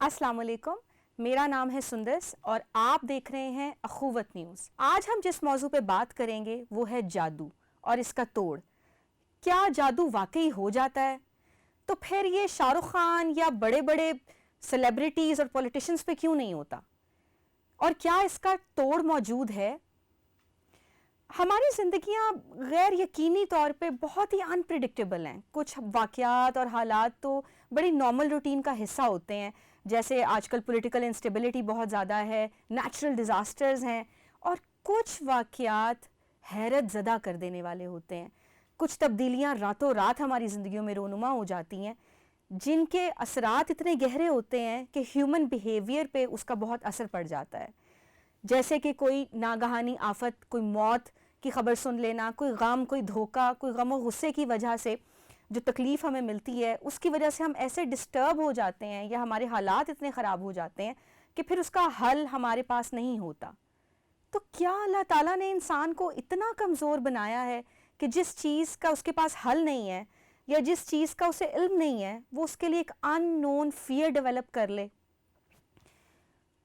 السلام علیکم، میرا نام ہے سندس اور آپ دیکھ رہے ہیں اخوت نیوز۔ آج ہم جس موضوع پہ بات کریں گے وہ ہے جادو اور اس کا توڑ۔ کیا جادو واقعی ہو جاتا ہے؟ تو پھر یہ شاہ رخ خان یا بڑے بڑے سیلیبریٹیز اور پولیٹیشنز پہ کیوں نہیں ہوتا؟ اور کیا اس کا توڑ موجود ہے؟ ہماری زندگیاں غیر یقینی طور پہ بہت ہی انپریڈکٹیبل ہیں۔ کچھ واقعات اور حالات تو بڑی نارمل روٹین کا حصہ ہوتے ہیں، جیسے آج کل پولیٹیکل انسٹیبلٹی بہت زیادہ ہے، نیچرل ڈیزاسٹرز ہیں، اور کچھ واقعات حیرت زدہ کر دینے والے ہوتے ہیں۔ کچھ تبدیلیاں راتوں رات ہماری زندگیوں میں رونما ہو جاتی ہیں، جن کے اثرات اتنے گہرے ہوتے ہیں کہ ہیومن بیہیویئر پہ اس کا بہت اثر پڑ جاتا ہے۔ جیسے کہ کوئی ناگہانی آفت، کوئی موت کی خبر سن لینا، کوئی غم، کوئی دھوکہ، کوئی غم و غصے کی وجہ سے جو تکلیف ہمیں ملتی ہے، اس کی وجہ سے ہم ایسے ڈسٹرب ہو جاتے ہیں یا ہمارے حالات اتنے خراب ہو جاتے ہیں کہ پھر اس کا حل ہمارے پاس نہیں ہوتا۔ تو کیا اللہ تعالیٰ نے انسان کو اتنا کمزور بنایا ہے کہ جس چیز کا اس کے پاس حل نہیں ہے یا جس چیز کا اسے علم نہیں ہے، وہ اس کے لیے ایک ان نون فیئر ڈیولپ کر لے؟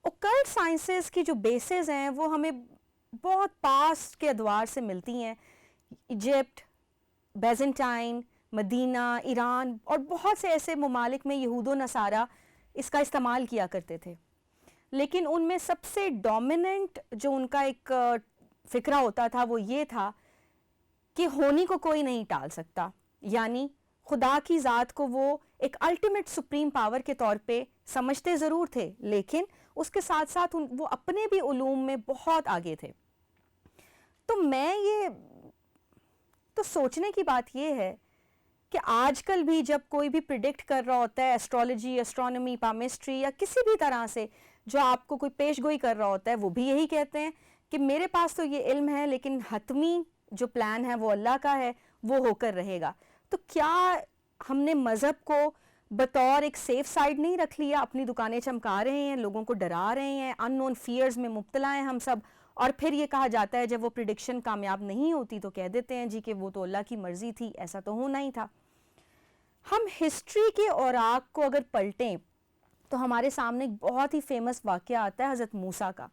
اوکلٹ سائنسز کی جو بیسز ہیں وہ ہمیں بہت پاسٹ کے ادوار سے ملتی ہیں۔ ایجپٹ، بیزنٹائن، مدینہ، ایران اور بہت سے ایسے ممالک میں یہود و نصارہ اس کا استعمال کیا کرتے تھے، لیکن ان میں سب سے ڈومیننٹ جو ان کا ایک فکرہ ہوتا تھا وہ یہ تھا کہ ہونی کو کوئی نہیں ٹال سکتا، یعنی خدا کی ذات کو وہ ایک الٹیمیٹ سپریم پاور کے طور پہ سمجھتے ضرور تھے، لیکن اس کے ساتھ ساتھ وہ اپنے بھی علوم میں بہت آگے تھے۔ تو سوچنے کی بات یہ ہے کہ آج کل بھی جب کوئی بھی پریڈکٹ کر رہا ہوتا ہے، ایسٹرولوجی، ایسٹرونومی، پامسٹری یا کسی بھی طرح سے جو آپ کو کوئی پیش گوئی کر رہا ہوتا ہے، وہ بھی یہی کہتے ہیں کہ میرے پاس تو یہ علم ہے لیکن حتمی جو پلان ہے وہ اللہ کا ہے، وہ ہو کر رہے گا۔ تو کیا ہم نے مذہب کو بطور ایک سیف سائڈ نہیں رکھ لیا؟ اپنی دکانیں چمکا رہے ہیں، لوگوں کو ڈرا رہے ہیں، ان نون فیئرز میں مبتلا ہیں ہم سب، اور پھر یہ کہا جاتا ہے جب وہ پریڈکشن کامیاب نہیں ہوتی تو کہہ دیتے ہیں جی کہ وہ تو اللہ کی مرضی تھی، ایسا تو ہونا ہی تھا۔ ہم ہسٹری کے اوراق کو اگر پلٹیں تو ہمارے سامنے ایک بہت ہی فیمس واقعہ آتا ہے حضرت موسیٰ کا۔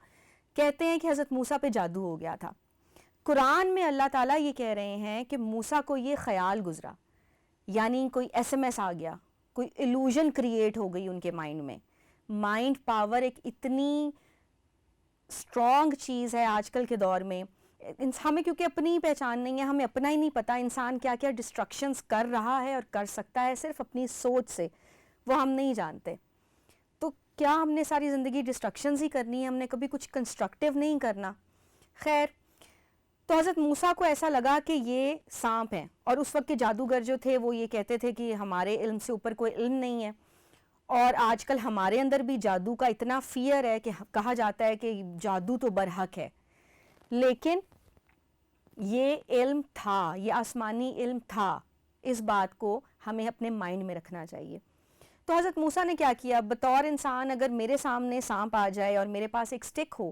کہتے ہیں کہ حضرت موسیٰ پہ جادو ہو گیا تھا۔ قرآن میں اللہ تعالیٰ یہ کہہ رہے ہیں کہ موسیٰ کو یہ خیال گزرا، یعنی کوئی ایس ایم ایس آ گیا، کوئی ایلوژن کریٹ ہو گئی ان کے مائنڈ میں۔ مائنڈ پاور ایک اتنی اسٹرانگ چیز ہے آج کل کے دور میں، ہمیں کیونکہ اپنی پہچان نہیں ہے، ہمیں اپنا ہی نہیں پتا انسان کیا کیا ڈسٹرکشنز کر رہا ہے اور کر سکتا ہے صرف اپنی سوچ سے، وہ ہم نہیں جانتے۔ تو کیا ہم نے ساری زندگی ڈسٹرکشنز ہی کرنی ہے؟ ہم نے کبھی کچھ کنسٹرکٹیو نہیں کرنا؟ خیر، تو حضرت موسیٰ کو ایسا لگا کہ یہ سانپ ہیں، اور اس وقت کے جادوگر جو تھے وہ یہ کہتے تھے کہ ہمارے علم سے اوپر کوئی علم نہیں ہے، اور آج کل ہمارے اندر بھی جادو کا اتنا فیئر ہے کہ کہا جاتا ہے کہ جادو تو برحق ہے، لیکن یہ علم تھا، یہ آسمانی علم تھا، اس بات کو ہمیں اپنے مائنڈ میں رکھنا چاہیے۔ تو حضرت موسیٰ نے کیا کیا؟ بطور انسان اگر میرے سامنے سانپ آ جائے اور میرے پاس ایک سٹک ہو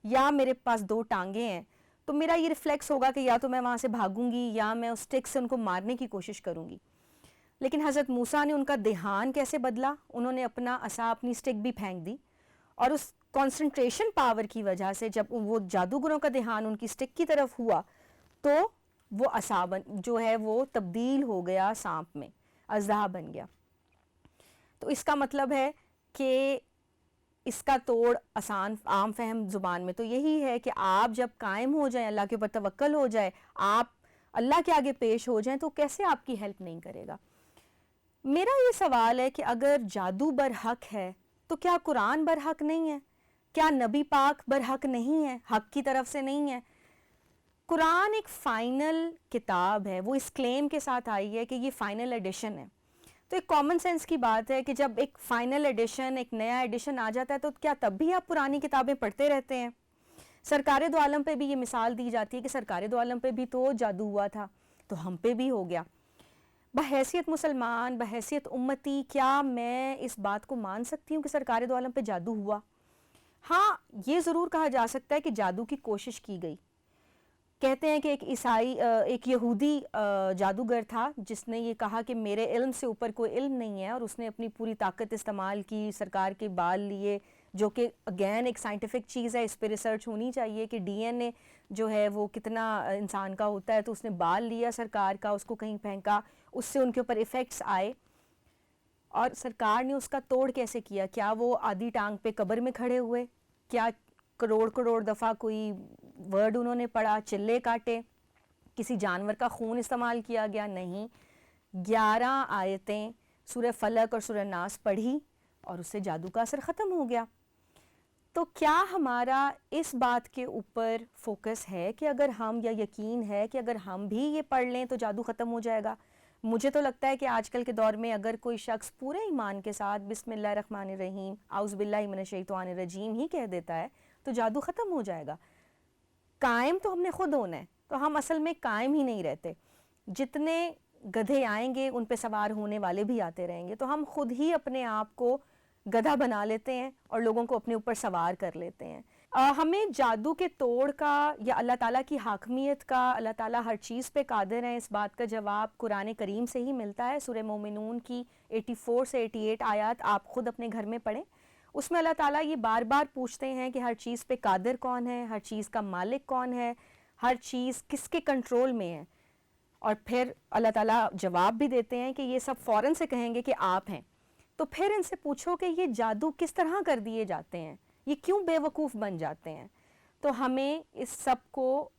یا میرے پاس دو ٹانگیں ہیں، تو میرا یہ ریفلیکس ہوگا کہ یا تو میں وہاں سے بھاگوں گی یا میں اس سٹک سے ان کو مارنے کی کوشش کروں گی۔ لیکن حضرت موسیٰ نے ان کا دھیان کیسے بدلا؟ انہوں نے اپنا عصا، اپنی سٹک بھی پھینک دی، اور اس کنسنٹریشن پاور کی وجہ سے جب وہ جادوگروں کا دھیان ان کی سٹک کی طرف ہوا تو وہ عصا جو ہے وہ تبدیل ہو گیا سانپ میں، اژدہا بن گیا۔ تو اس کا مطلب ہے کہ اس کا توڑ آسان عام فہم زبان میں تو یہی ہے کہ آپ جب قائم ہو جائیں، اللہ کے اوپر توکل ہو جائے، آپ اللہ کے آگے پیش ہو جائیں، تو کیسے آپ کی ہیلپ نہیں کرے گا؟ میرا یہ سوال ہے کہ اگر جادو برحق ہے تو کیا قرآن برحق نہیں ہے؟ کیا نبی پاک برحق نہیں ہے، حق کی طرف سے نہیں ہے؟ قرآن ایک فائنل کتاب ہے، وہ اس کلیم کے ساتھ آئی ہے کہ یہ فائنل ایڈیشن ہے۔ تو ایک کامن سینس کی بات ہے کہ جب ایک فائنل ایڈیشن، ایک نیا ایڈیشن آ جاتا ہے تو کیا تب بھی آپ پرانی کتابیں پڑھتے رہتے ہیں؟ سرکار دو عالم پہ بھی یہ مثال دی جاتی ہے کہ سرکار دو عالم پہ بھی تو جادو ہوا تھا، تو ہم پہ بھی ہو گیا۔ بحیثیت مسلمان، بحیثیت امتی، کیا میں اس بات کو مان سکتی ہوں کہ سرکار دو عالم پہ جادو ہوا؟ ہاں، یہ ضرور کہا جا سکتا ہے کہ جادو کی کوشش کی گئی، کہتے ہیں کہ ایک عیسائی ایک یہودی جادوگر تھا جس نے یہ کہا کہ میرے علم سے اوپر کوئی علم نہیں ہے، اور اس نے اپنی پوری طاقت استعمال کی، سرکار کے بال لیے، جو کہ اگین ایک سائنٹیفک چیز ہے، اس پہ ریسرچ ہونی چاہیے کہ ڈی این اے جو ہے وہ کتنا انسان کا ہوتا ہے، تو اس نے بال لیا سرکار کا، اس کو کہیں پھینکا، اس سے ان کے اوپر ایفیکٹس آئے، اور سرکار نے اس کا توڑ کیسے کیا؟ کیا وہ آدھی ٹانگ پہ قبر میں کھڑے ہوئے؟ کیا کروڑ کروڑ دفعہ کوئی ورڈ انہوں نے پڑھا، چلے کاٹے، کسی جانور کا خون استعمال کیا گیا؟ نہیں، 11 آیتیں سورہ فلق اور سورہ ناس پڑھی اور اس سے جادو کا اثر ختم ہو گیا۔ تو کیا ہمارا اس بات کے اوپر فوکس ہے کہ اگر ہم، یا یقین ہے کہ اگر ہم بھی یہ پڑھ لیں تو جادو ختم ہو جائے گا؟ مجھے تو لگتا ہے کہ آج کل کے دور میں اگر کوئی شخص پورے ایمان کے ساتھ بسم اللہ الرحمن الرحیم اعوذ باللہ من الشیطان الرجیم ہی کہہ دیتا ہے تو جادو ختم ہو جائے گا۔ قائم تو ہم نے خود ہونا ہے، تو ہم اصل میں قائم ہی نہیں رہتے، جتنے گدھے آئیں گے ان پہ سوار ہونے والے بھی آتے رہیں گے، تو ہم خود ہی اپنے آپ کو گدھا بنا لیتے ہیں اور لوگوں کو اپنے اوپر سوار کر لیتے ہیں۔ ہمیں جادو کے توڑ کا یا اللہ تعالیٰ کی حاکمیت کا، اللہ تعالیٰ ہر چیز پہ قادر ہے، اس بات کا جواب قرآن کریم سے ہی ملتا ہے۔ سورہ مومنون کی 84 سے 88 آیات آپ خود اپنے گھر میں پڑھیں، اس میں اللہ تعالیٰ یہ بار بار پوچھتے ہیں کہ ہر چیز پہ قادر کون ہے، ہر چیز کا مالک کون ہے، ہر چیز کس کے کنٹرول میں ہے، اور پھر اللہ تعالیٰ جواب بھی دیتے ہیں کہ یہ سب فوراً سے کہیں گے کہ آپ ہیں۔ تو پھر ان سے پوچھو کہ یہ جادو کس طرح کر دیے جاتے ہیں، یہ کیوں بے وقوف بن جاتے ہیں؟ تو ہمیں اس سب کو،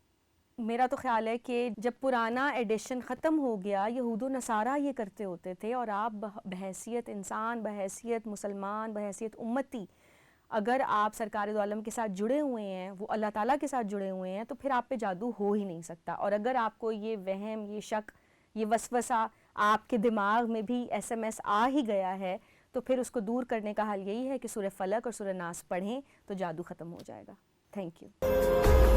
میرا تو خیال ہے کہ جب پرانا ایڈیشن ختم ہو گیا، یہود و نصارہ یہ کرتے ہوتے تھے، اور آپ بحیثیت انسان، بحیثیت مسلمان، بحیثیت امتی اگر آپ سرکار دو عالم کے ساتھ جڑے ہوئے ہیں، وہ اللہ تعالیٰ کے ساتھ جڑے ہوئے ہیں، تو پھر آپ پہ جادو ہو ہی نہیں سکتا۔ اور اگر آپ کو یہ وہم، یہ شک، یہ وسوسہ آپ کے دماغ میں بھی ایس ایم ایس آ ہی گیا ہے، تو پھر اس کو دور کرنے کا حل یہی ہے کہ سورہ فلق اور سورہ ناس پڑھیں تو جادو ختم ہو جائے گا۔ Thank you.